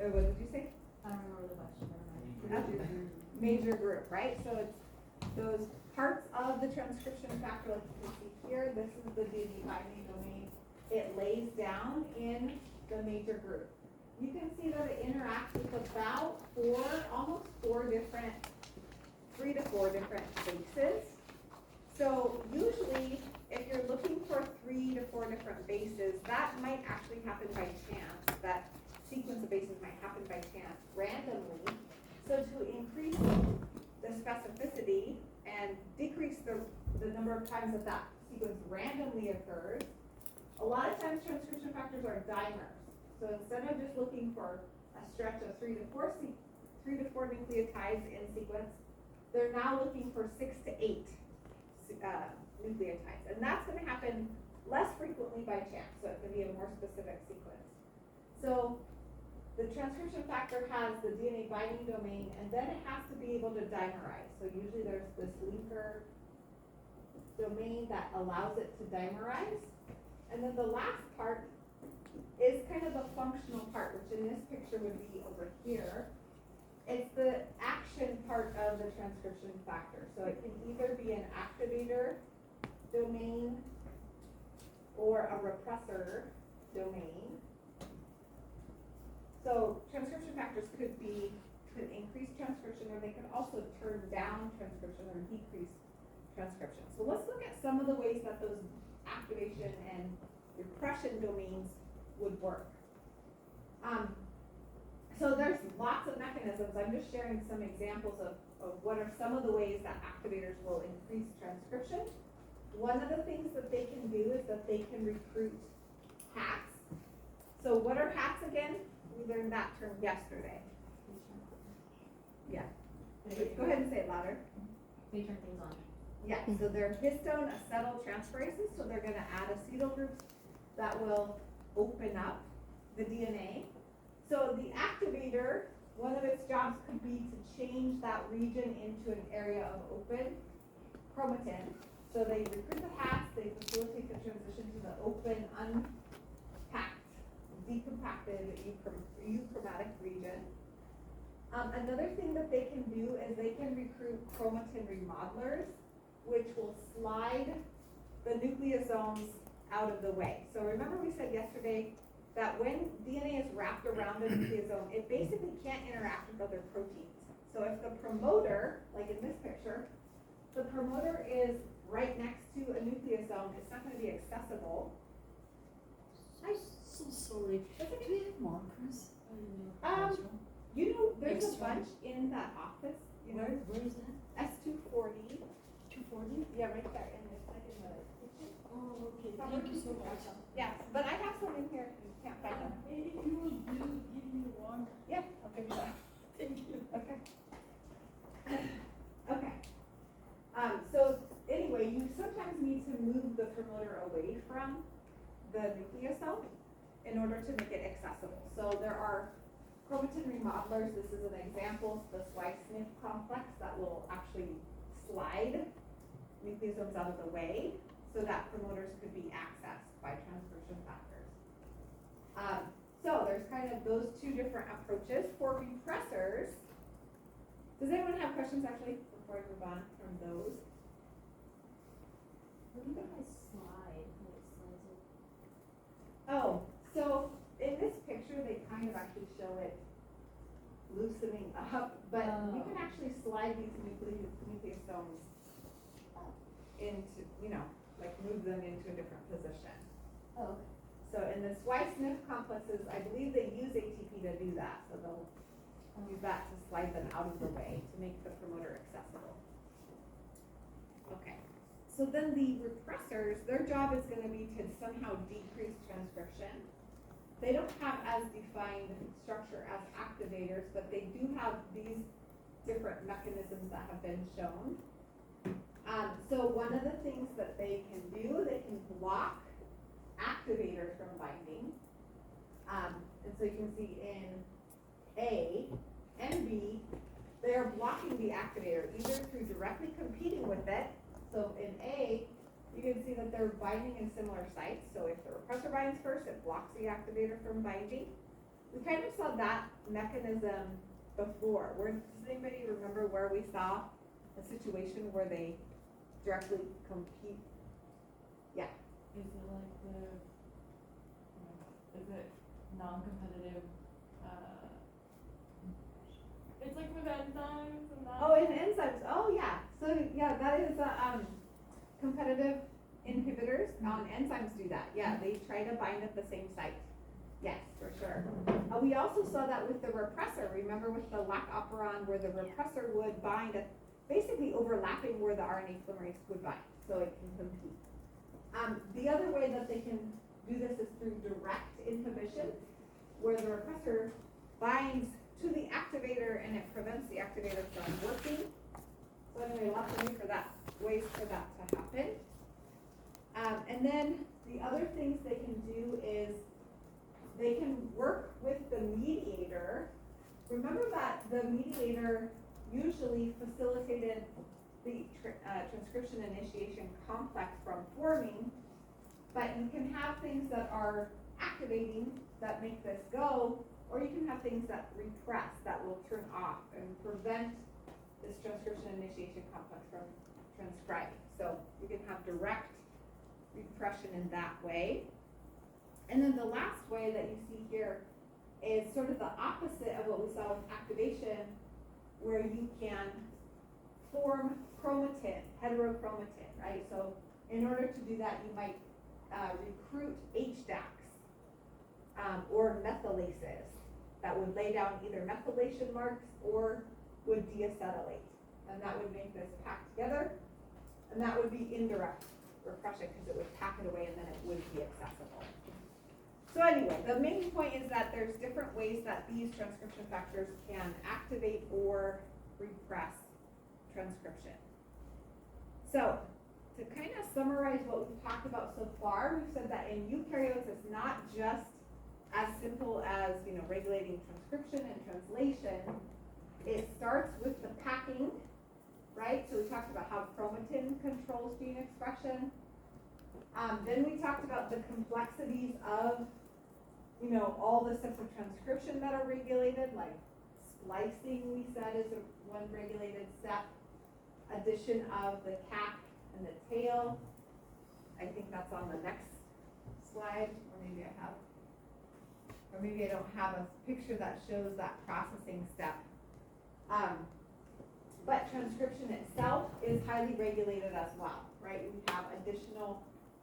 or what did you say? I don't remember the question, never mind. Major group, right? So it's those parts of the transcription factor, like you can see here, this is the DNA binding domain. It lays down in the major group. You can see that it interacts with about almost 3 to 4 different bases. So usually, if you're looking for 3 to 4 different bases, that might actually happen by chance. That sequence of bases might happen by chance randomly. So to increase the specificity and decrease the number of times that that sequence randomly occurs, a lot of times transcription factors are dimers. So instead of just looking for a stretch of 3 to 4 nucleotides in sequence, they're now looking for 6 to 8 nucleotides. And that's going to happen less frequently by chance, so it can be a more specific sequence. So the transcription factor has the DNA binding domain, and then it has to be able to dimerize. So usually there's this linker domain that allows it to dimerize. And then the last part is kind of the functional part, which in this picture would be over here. It's the action part of the transcription factor. So it can either be an activator domain or a repressor domain. So transcription factors could increase transcription, or they could also turn down transcription or decrease transcription. So let's look at some of the ways that those activation and repression domains would work. So there's lots of mechanisms. I'm just sharing some examples of what are some of the ways that activators will increase transcription. One of the things that they can do is that they can recruit hats. So what are hats again? We learned that term yesterday. Yeah. Go ahead and say it louder. They turn things on. Yeah, so they're histone acetyltransferases, so they're gonna add acetyl groups that will open up the DNA. So the activator, one of its jobs could be to change that region into an area of open chromatin. So they recruit the hats, they facilitate the transition to the open, unpacked, decompacted euchromatic region. Another thing that they can do is they can recruit chromatin remodelers, which will slide the nucleosomes out of the way. So remember we said yesterday that when DNA is wrapped around the nucleosome, it basically can't interact with other proteins. So if the promoter, like in this picture, the promoter is right next to a nucleosome, it's not going to be accessible. I'm so sorry. Do we have markers? You know, there's a Extra. bunch in that office, you know, Where is that? S240. 240? Yeah, right there in the kitchen. Oh, okay. Thank you so much. Yeah, but I have some in here if you can't find them. If you will give me one. Yeah, I'll give you that. Thank you. Okay. Okay. So anyway, you sometimes need to move the promoter away from the nucleosome in order to make it accessible. So there are chromatin remodelers. This is an example, the Swy-Smith complex that will actually slide nucleosomes out of the way so that promoters could be accessed by transcription factors. So there's kind of those two different approaches. For repressors, does anyone have questions actually before I move on from those? What do you mean by slide? How it slides it? Oh, so in this picture, they kind of actually show it loosening up, but you can actually slide these nucleosomes into, you know, like move them into a different position. Oh, okay. So in the Swy-Smith complexes, I believe they use ATP to do that, so they'll use that to slide them out of the way to make the promoter accessible. Okay, so then the repressors, their job is going to be to somehow decrease transcription. They don't have as defined structure as activators, but they do have these different mechanisms that have been shown. So one of the things that they can do, they can block activators from binding. And so you can see in A and B, they're blocking the activator either through directly competing with it. So in A, you can see that they're binding in similar sites. So if the repressor binds first, it blocks the activator from binding. we kind of saw that mechanism before. Does anybody remember where we saw a situation where they directly compete? Yeah. Is it like is it non-competitive, it's like with enzymes and that? Oh, in enzymes, oh, yeah, so, yeah, that is, competitive inhibitors, enzymes do that, yeah, they try to bind at the same site. Yes, for sure. We also saw that with the repressor, remember with the lac operon where the repressor would bind at, basically overlapping where the RNA polymerase would bind, so it can compete. The other way that they can do this is through direct inhibition, where the repressor binds to the activator and it prevents the activator from working. So anyway, lots of ways for that to happen. And then the other things they can do is they can work with the mediator. Remember that the mediator usually facilitated the transcription initiation complex from forming, but you can have things that are activating that make this go, or you can have things that repress, that will turn off and prevent this transcription initiation complex from transcribing. So you can have direct repression in that way. And then the last way that you see here is sort of the opposite of what we saw with activation, where you can form chromatin, heterochromatin, right? So in order to do that, you might recruit HDACs or methylases that would lay down either methylation marks or would deacetylate. And that would make this pack together. And that would be indirect repression because it would pack it away and then it would be accessible. So anyway, the main point is that there's different ways that these transcription factors can activate or repress transcription. So to kind of summarize what we've talked about so far, we've said that in eukaryotes it's not just as simple as, regulating transcription and translation. It starts with the packing, right? So we talked about how chromatin controls gene expression. Then we talked about the complexities of, all the steps of transcription that are regulated, like splicing, we said, is one regulated step. Addition of the cap and the tail. I think that's on the next slide, or maybe I don't have a picture that shows that processing step. But transcription itself is highly regulated as well, right? We have additional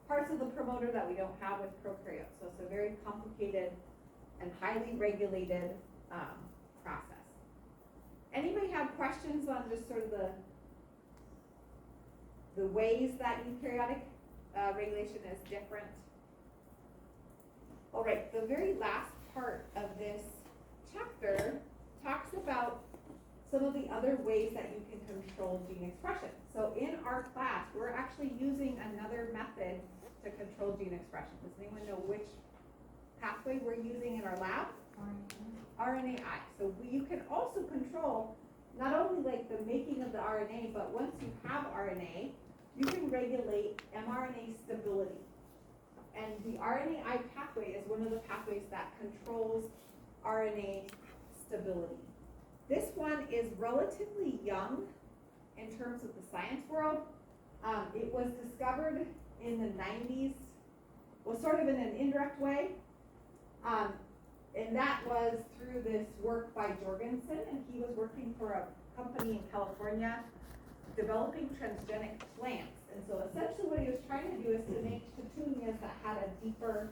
parts of the promoter that we don't have with prokaryotes. So it's a very complicated and highly regulated process. Anybody have questions on just sort of the ways that eukaryotic regulation is different? All right, the very last part of this chapter talks about some of the other ways that you can control gene expression. So in our class, we're actually using another method to control gene expression. Does anyone know which pathway we're using in our lab? RNAi. So you can also control not only like the making of the RNA, but once you have RNA, you can regulate mRNA stability. And the RNAi pathway is one of the pathways that controls RNA stability. This one is relatively young in terms of the science world. It was discovered in the 90s, well, sort of in an indirect way. And that was through this work by Jorgensen, and he was working for a company in California developing transgenic plants. And so essentially what he was trying to do is to make petunias that had a deeper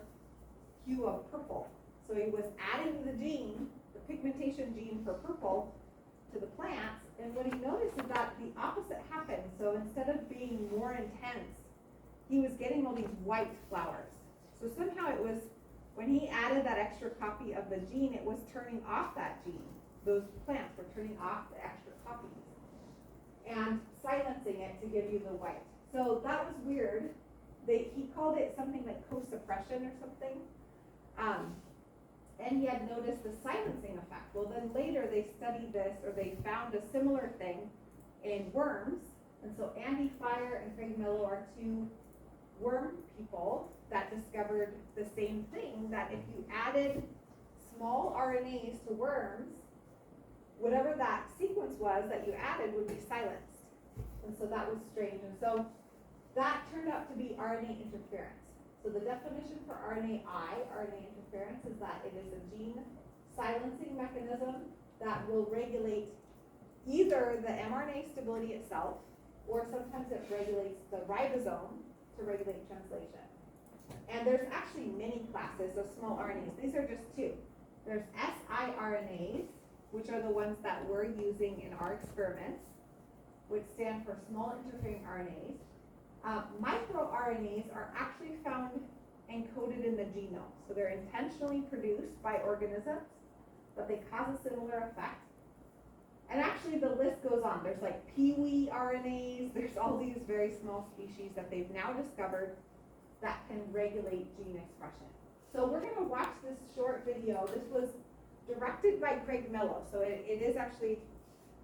hue of purple. So he was adding the gene, the pigmentation gene for purple, to the plants, and what he noticed is that the opposite happened. So instead of being more intense, he was getting all these white flowers. So somehow it was, when he added that extra copy of the gene, it was turning off that gene. Those plants were turning off the extra copies and silencing it to give you the white. So that was weird. He called it something like co-suppression or something. And he had noticed the silencing effect. Well, then later they studied this, or they found a similar thing in worms. And so Andy Fire and Craig Mello are two worm people that discovered the same thing, that if you added small RNAs to worms, whatever that sequence was that you added would be silenced. And so that was strange. And so that turned out to be RNA interference. So the definition for RNAi, RNA interference, is that it is a gene silencing mechanism that will regulate either the mRNA stability itself, or sometimes it regulates the ribosome to regulate translation. And there's actually many classes of small RNAs. These are just two. There's siRNAs, which are the ones that we're using in our experiments, which stand for small interfering RNAs. MicroRNAs are actually found encoded in the genome. So they're intentionally produced by organisms, but they cause a similar effect. And actually the list goes on. There's like peewee RNAs, there's all these very small species that they've now discovered that can regulate gene expression. So we're gonna watch this short video. This was directed by Craig Mello, so it is actually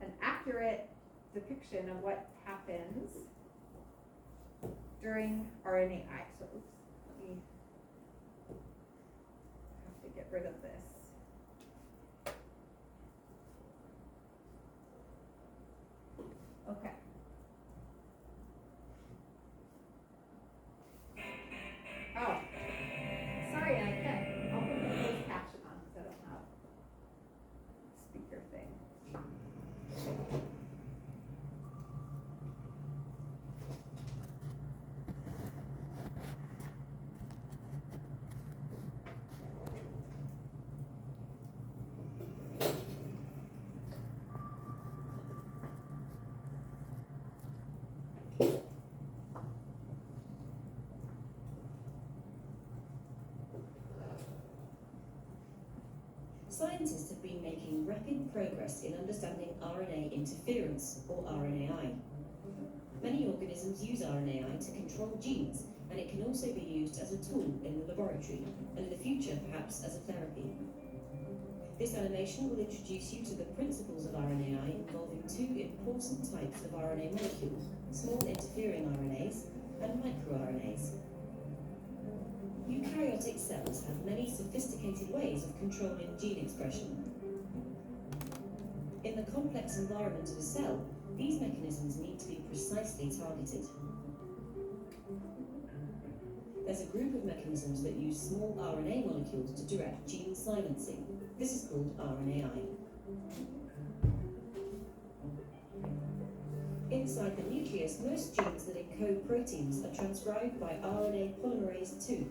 an accurate depiction of what happens during RNAi. So oops, let me have to get rid of this. Okay. Oh, sorry, I can't. I'll put the closed caption on because I don't have speaker thing. Scientists have been making rapid progress in understanding RNA interference, or RNAi. Many organisms use RNAi to control genes, and it can also be used as a tool in the laboratory, and in the future perhaps as a therapy. This animation will introduce you to the principles of RNAi involving two important types of RNA molecules, small interfering RNAs and microRNAs. Eukaryotic cells have many sophisticated ways of controlling gene expression. In the complex environment of a cell, these mechanisms need to be precisely targeted. There's a group of mechanisms that use small RNA molecules to direct gene silencing. This is called RNAi. Inside the nucleus, most genes that encode proteins are transcribed by RNA polymerase II.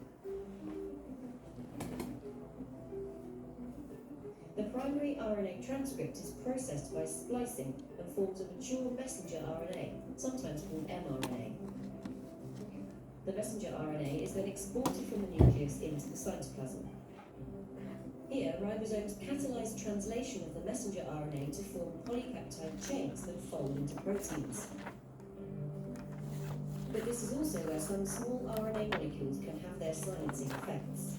The primary RNA transcript is processed by splicing and forms a mature messenger RNA, sometimes called mRNA. The messenger RNA is then exported from the nucleus into the cytoplasm. Here, ribosomes catalyze translation of the messenger RNA to form polypeptide chains that fold into proteins. But this is also where some small RNA molecules can have their silencing effects.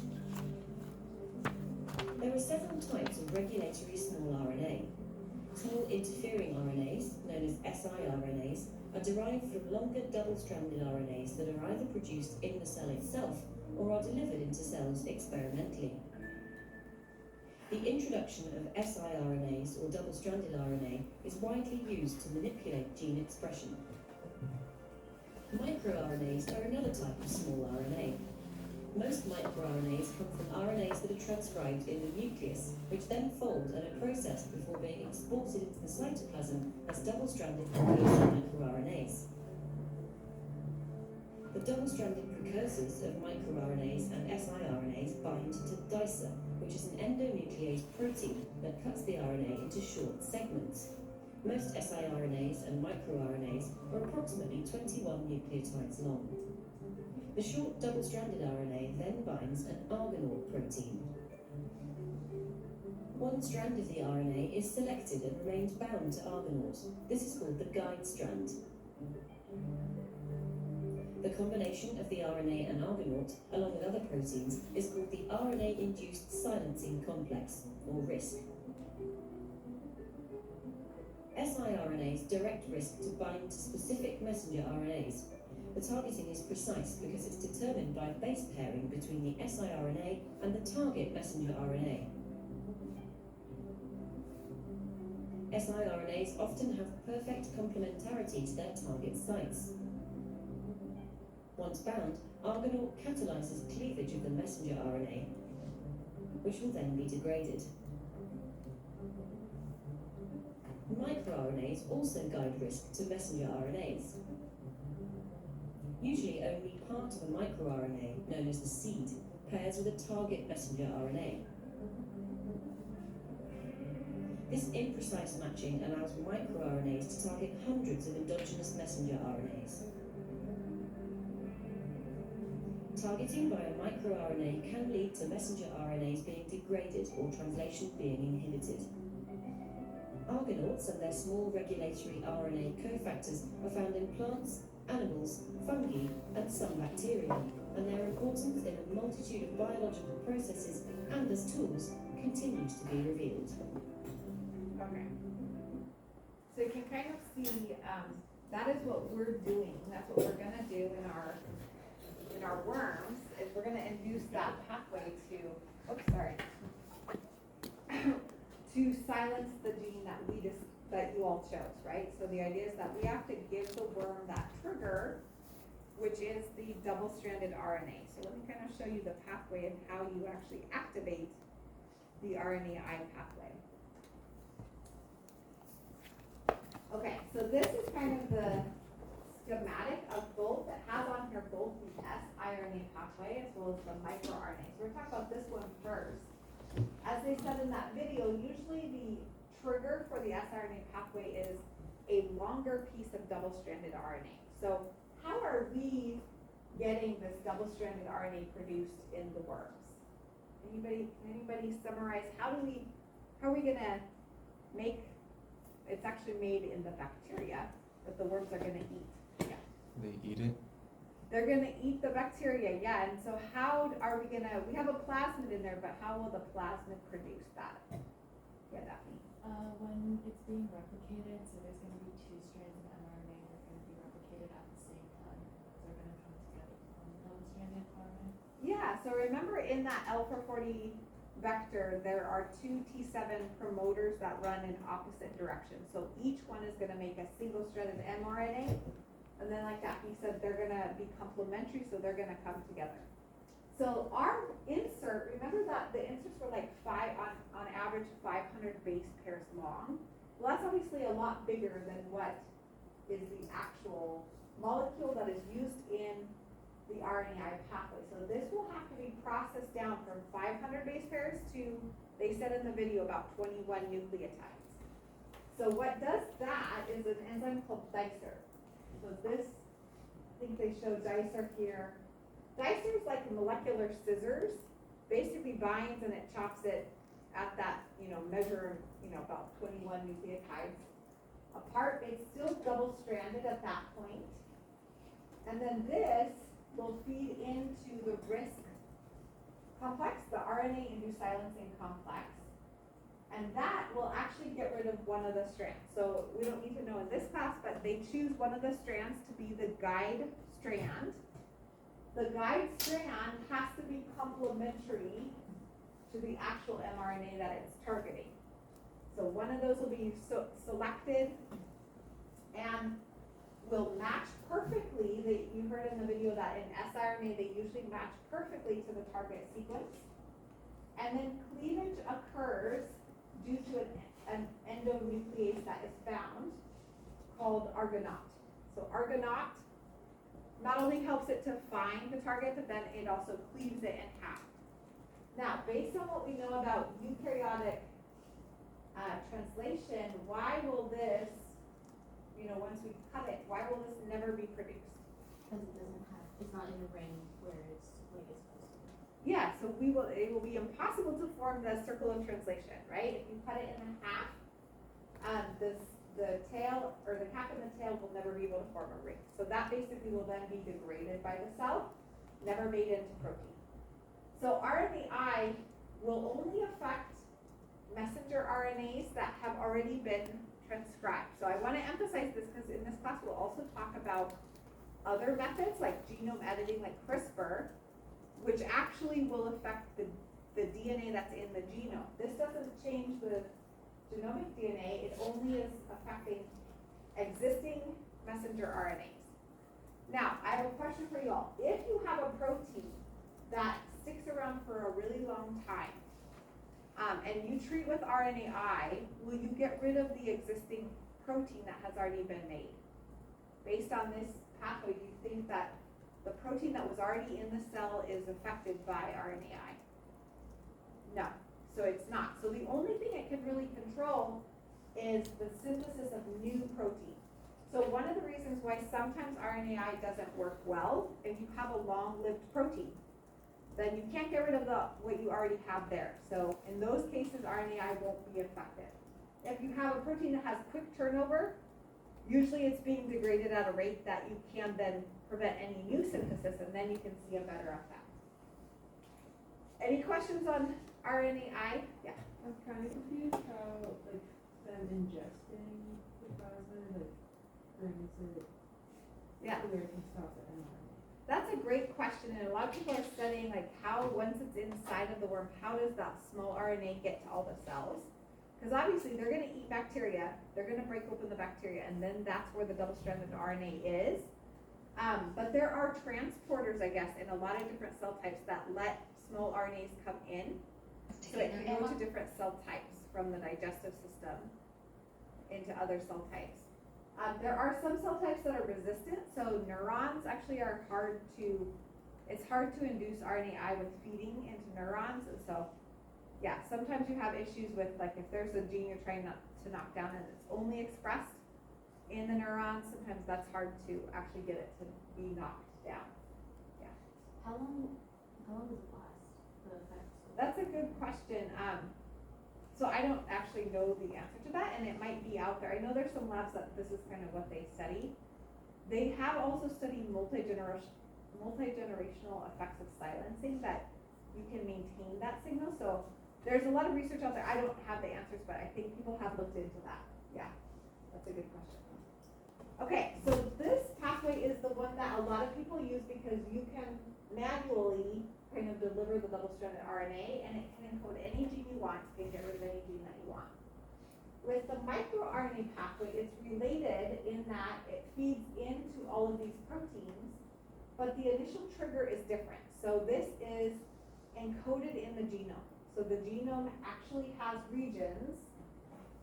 There are several types of regulatory small RNA. Small interfering RNAs, known as siRNAs, are derived from longer double-stranded RNAs that are either produced in the cell itself or are delivered into cells experimentally. The introduction of siRNAs, or double-stranded RNA, is widely used to manipulate gene expression. MicroRNAs are another type of small RNA. Most microRNAs come from RNAs that are transcribed in the nucleus, which then fold and are processed before being exported into the cytoplasm as double-stranded precursor microRNAs. The double-stranded precursors of microRNAs and siRNAs bind to dicer, which is an endonuclease protein that cuts the RNA into short segments. Most siRNAs and microRNAs are approximately 21 nucleotides long. The short double-stranded RNA then binds an argonaute protein. One strand of the RNA is selected and remains bound to argonaute. This is called the guide strand. The combination of the RNA and argonaute, along with other proteins, is called the RNA-induced silencing complex, or RISC. siRNAs direct RISC to bind to specific messenger RNAs. The targeting is precise because it's determined by base pairing between the siRNA and the target messenger RNA. siRNAs often have perfect complementarity to their target sites. Once bound, Argonaut catalyzes cleavage of the messenger RNA, which will then be degraded. MicroRNAs also guide risk to messenger RNAs. Usually only part of a microRNA, known as the seed, pairs with a target messenger RNA. This imprecise matching allows microRNAs to target hundreds of endogenous messenger RNAs. Targeting by a microRNA can lead to messenger RNAs being degraded or translation being inhibited. Argonauts and their small regulatory RNA cofactors are found in plants, animals, fungi, and some bacteria, and their importance in a multitude of biological processes and as tools continues to be revealed. Okay. So you can kind of see, that is what we're doing, that's what we're gonna do in our worms, is we're gonna induce that pathway to, to silence the gene that you all chose, right? So the idea is that we have to give the worm that trigger, which is the double-stranded RNA. So let me kind of show you the pathway and how you actually activate the RNAi pathway. Okay, so this is kind of the schematic of both, that has on here both the siRNA pathway as well as the microRNA. So we're talking about this one first. As they said in that video, usually the trigger for the siRNA pathway is a longer piece of double-stranded RNA. So how are we getting this double-stranded RNA produced in the worms? Anybody summarize, how are we gonna make, it's actually made in the bacteria that the worms are gonna eat? Yeah. They eat it? They're gonna eat the bacteria, yeah, and so how are we gonna, we have a plasmid in there, but how will the plasmid produce that? Yeah, that means. When it's being replicated, so there's gonna be two strands of mRNA that are gonna be replicated at the same time. Those are gonna come together to form a double-stranded RNA. Yeah, so remember in that alpha-40 vector, there are two T7 promoters that run in opposite directions. So each one is gonna make a single-stranded mRNA, and then like Daphne said, they're gonna be complementary, so they're gonna come together. So our insert, remember that the inserts were like on average 500 base pairs long? Well, that's obviously a lot bigger than what is the actual molecule that is used in the RNAi pathway. So this will have to be processed down from 500 base pairs to, they said in the video, about 21 nucleotides. So what does that is an enzyme called dicer. So this, I think they show dicer here. Dicer is like molecular scissors, basically binds and it chops it at that, measure, about 21 nucleotides apart. It's still double-stranded at that point. And then this will feed into the RISC complex, the RNA-induced silencing complex. And that will actually get rid of one of the strands. So we don't need to know in this class, but they choose one of the strands to be the guide strand. The guide strand has to be complementary to the actual mRNA that it's targeting. So one of those will be selected and will match perfectly. You heard in the video that in siRNA they usually match perfectly to the target sequence. And then cleavage occurs due to an endonuclease that is found called Argonaut. So Argonaut not only helps it to find the target, but then it also cleaves it in half. Now, based on what we know about eukaryotic translation, why will this, once we cut it, why will this never be produced? Because it's not in the ring where it's supposed to be. Yeah, so it will be impossible to form the circle of translation, right? If you cut it in half, the tail, or the cap and the tail will never be able to form a ring. So that basically will then be degraded by the cell, never made into protein. So RNAi will only affect messenger RNAs that have already been transcribed. So I want to emphasize this because in this class we'll also talk about other methods like genome editing, like CRISPR, which actually will affect the DNA that's in the genome. This doesn't change the genomic DNA, it only is affecting existing messenger RNAs. Now, I have a question for you all. If you have a protein that sticks around for a really long time, and you treat with RNAi, will you get rid of the existing protein that has already been made? Based on this pathway, do you think that the protein that was already in the cell is affected by RNAi? No, so it's not. So the only thing it can really control is the synthesis of new protein. So one of the reasons why sometimes RNAi doesn't work well, if you have a long-lived protein, then you can't get rid of what you already have there. So in those cases, RNAi won't be effective. If you have a protein that has quick turnover, usually it's being degraded at a rate that you can then prevent any new synthesis, and then you can see a better effect. Any questions on RNAi? Yeah. I'm kind of confused how, like, them ingesting the plasmid, like, brings it Yeah. to where it can stop the mRNA. That's a great question, and a lot of people are studying like how, once it's inside of the worm, how does that small RNA get to all the cells? Because obviously they're gonna eat bacteria, they're gonna break open the bacteria, and then that's where the double-stranded RNA is. But there are transporters, I guess, in a lot of different cell types that let small RNAs come in. So it can go to different cell types from the digestive system into other cell types. There are some cell types that are resistant, so neurons actually are it's hard to induce RNAi with feeding into neurons, and so, yeah, sometimes you have issues with, like, if there's a gene you're trying to knock down and it's only expressed in the neurons, sometimes that's hard to actually get it to be knocked down. How long does it last, the effects? That's a good question. So I don't actually know the answer to that, and it might be out there. I know there's some labs that this is kind of what they study. They have also studied multi-generational effects of silencing, that you can maintain that signal. So there's a lot of research out there. I don't have the answers, but I think people have looked into that. Yeah, that's a good question. Okay, so this pathway is the one that a lot of people use because you can manually kind of deliver the double-stranded RNA, and it can encode any gene you want, you can get rid of any gene that you want. With the microRNA pathway, it's related in that it feeds into all of these proteins, but the initial trigger is different. So this is encoded in the genome. So the genome actually has regions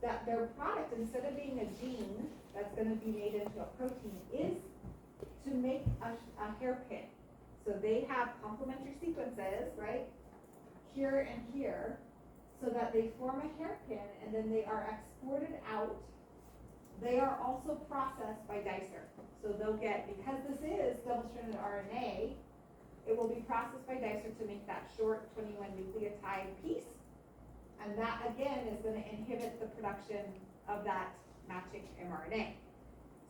that their product, instead of being a gene that's going to be made into a protein, is to make a hairpin. So they have complementary sequences, right, here and here, so that they form a hairpin, and then they are exported out. They are also processed by Dicer. So they'll get, because this is double-stranded RNA, it will be processed by Dicer to make that short 21 nucleotide piece. And that, again, is going to inhibit the production of that matching mRNA.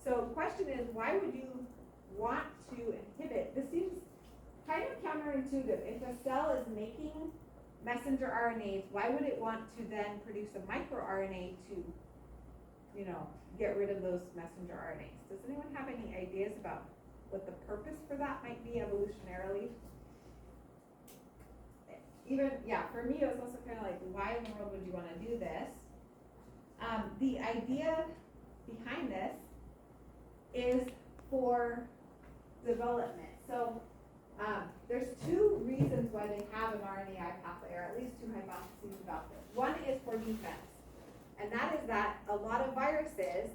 So the question is, why would you want to inhibit? This seems kind of counterintuitive. If a cell is making messenger RNAs, why would it want to then produce a microRNA to, get rid of those messenger RNAs? Does anyone have any ideas about what the purpose for that might be evolutionarily? For me, it was also kind of like, why in the world would you want to do this? The idea behind this is for development. So there's two reasons why they have an RNAi pathway, or at least two hypotheses about this. One is for defense, and that is that a lot of viruses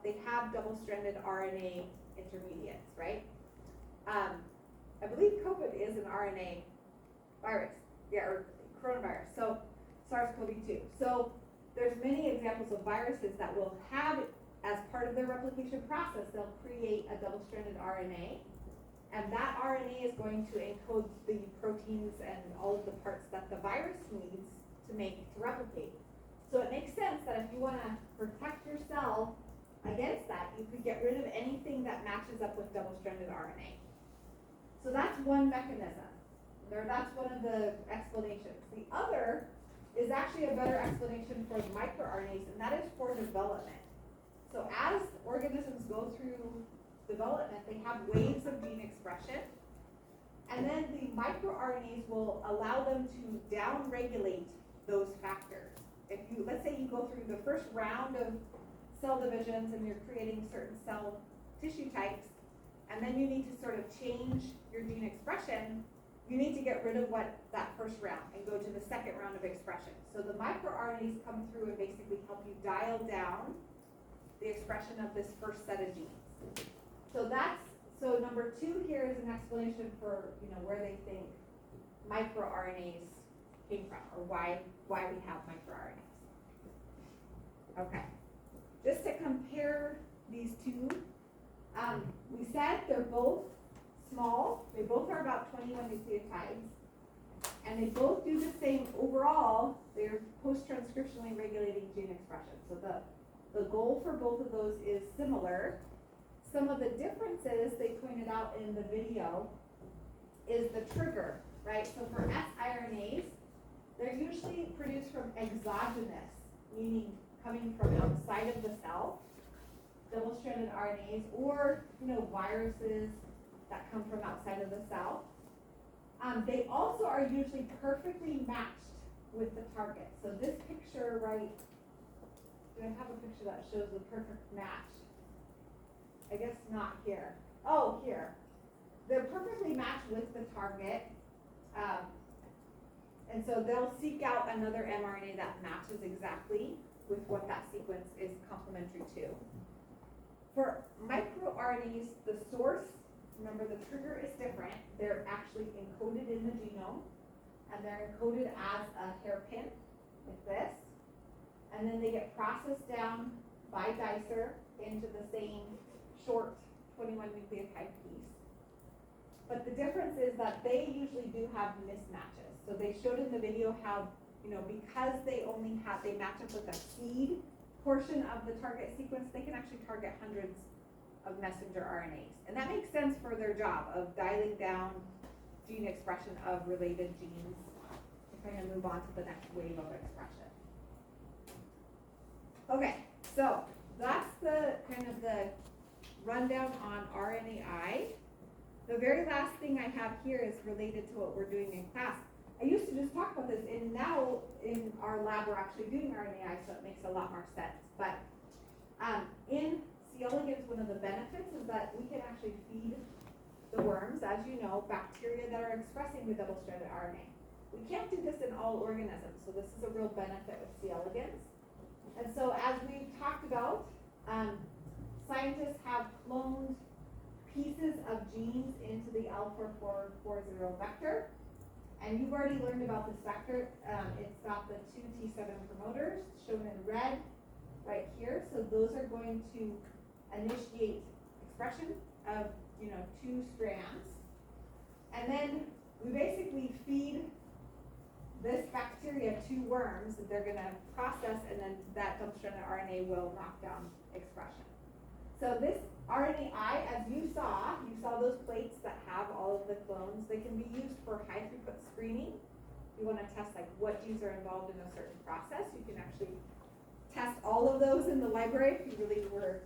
they have double-stranded RNA intermediates, right? I believe COVID is an RNA virus, or coronavirus, so SARS-CoV-2. So there's many examples of viruses that will have, as part of their replication process, they'll create a double-stranded RNA. And that RNA is going to encode the proteins and all of the parts that the virus needs to replicate. So it makes sense that if you want to protect your cell against that, you could get rid of anything that matches up with double-stranded RNA. So that's one mechanism, or that's one of the explanations. The other is actually a better explanation for the microRNAs, and that is for development. So as organisms go through development, they have waves of gene expression, and then the microRNAs will allow them to downregulate those factors. if you, let's say you go through the first round of cell divisions and you're creating certain cell tissue types, and then you need to sort of change your gene expression, you need to get rid of that first round and go to the second round of expression. So the microRNAs come through and basically help you dial down the expression of this first set of genes. So number 2 here is an explanation for, where they think microRNAs came from, or why we have microRNAs. Okay, just to compare these two, we said they're both small, they both are about 21 nucleotides, and they both do the same overall, they're post-transcriptionally regulating gene expression. So the goal for both of those is similar. Some of the differences they pointed out in the video is the trigger, right? So for siRNAs, they're usually produced from exogenous, meaning coming from outside of the cell, double-stranded RNAs, or viruses that come from outside of the cell. They also are usually perfectly matched with the target. So this picture, right? Do I have a picture that shows the perfect match? I guess not here. Oh, here. They're perfectly matched with the target. And so they'll seek out another mRNA that matches exactly with what that sequence is complementary to. For microRNAs, the source, remember the trigger is different. They're actually encoded in the genome, and they're encoded as a hairpin, like this. And then they get processed down by Dicer into the same short 21 nucleotide piece. But the difference is that they usually do have mismatches. So they showed in the video how, because they match up with a seed portion of the target sequence, they can actually target hundreds of messenger RNAs. And that makes sense for their job of dialing down gene expression of related genes to kind of move on to the next wave of expression. Okay, so that's the kind of the rundown on RNAi. The very last thing I have here is related to what we're doing in class. I used to just talk about this, and now in our lab we're actually doing RNAi, so it makes a lot more sense. But in C. elegans, one of the benefits is that we can actually feed the worms, as you know, bacteria that are expressing the double-stranded RNA. We can't do this in all organisms, so this is a real benefit with C. elegans. And so as we've talked about, scientists have cloned pieces of genes into the L4440 vector. And you've already learned about this vector. It's got the 2 T7 promoters shown in red right here. So those are going to initiate expression of 2 strands. And then we basically feed this bacteria to worms that they're going to process, and then that double-stranded RNA will knock down expression. So this RNAi, as you saw those plates that have all of the clones. They can be used for high throughput screening. You want to test like what genes are involved in a certain process. You can actually test all of those in the library if you really were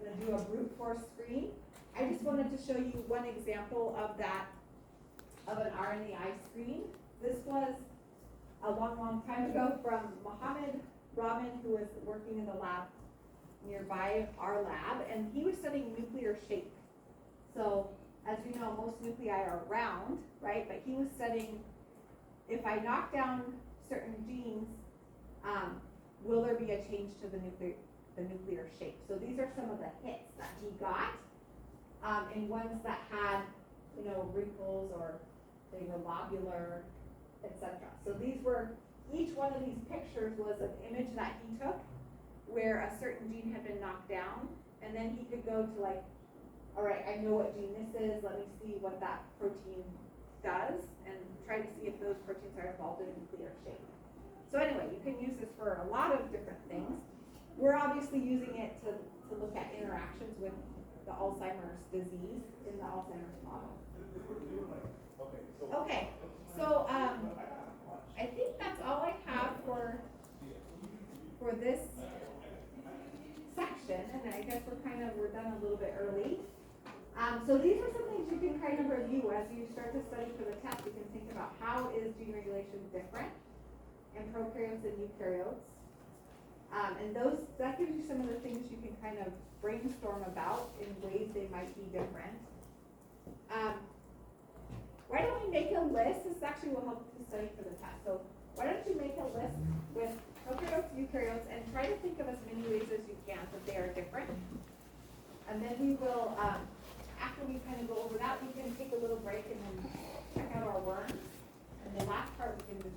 going to do a brute force screen. I just wanted to show you one example of that, of an RNAi screen. This was a long time ago from Mohammed Rahman, who was working in the lab nearby our lab, and he was studying nuclear shape. So, as you know, most nuclei are round, right? But he was studying, if I knock down certain genes, will there be a change to the nuclear shape? So these are some of the hits that he got in ones that had, wrinkles, or they were lobular, etc. So these were, each one of these pictures was an image that he took where a certain gene had been knocked down, and then he could go to like, all right, I know what gene this is, let me see what that protein does, and try to see if those proteins are involved in nuclear shape. So anyway, you can use this for a lot of different things. We're obviously using it to look at interactions with the Alzheimer's disease in the Alzheimer's model. Okay, so I think that's all I have for this section, and I guess we're done a little bit early. So these are some things you can kind of review as you start to study for the test. You can think about how is gene regulation different and prokaryotes and eukaryotes. And that gives you some of the things you can kind of brainstorm about in ways they might be different. Why don't we make a list? This actually will help to study for the test. So why don't you make a list with prokaryotes, eukaryotes, and try to think of as many ways as you can that they are different. And then we will, after we kind of go over that, we can take a little break and then check out our worms. And the last part, we can just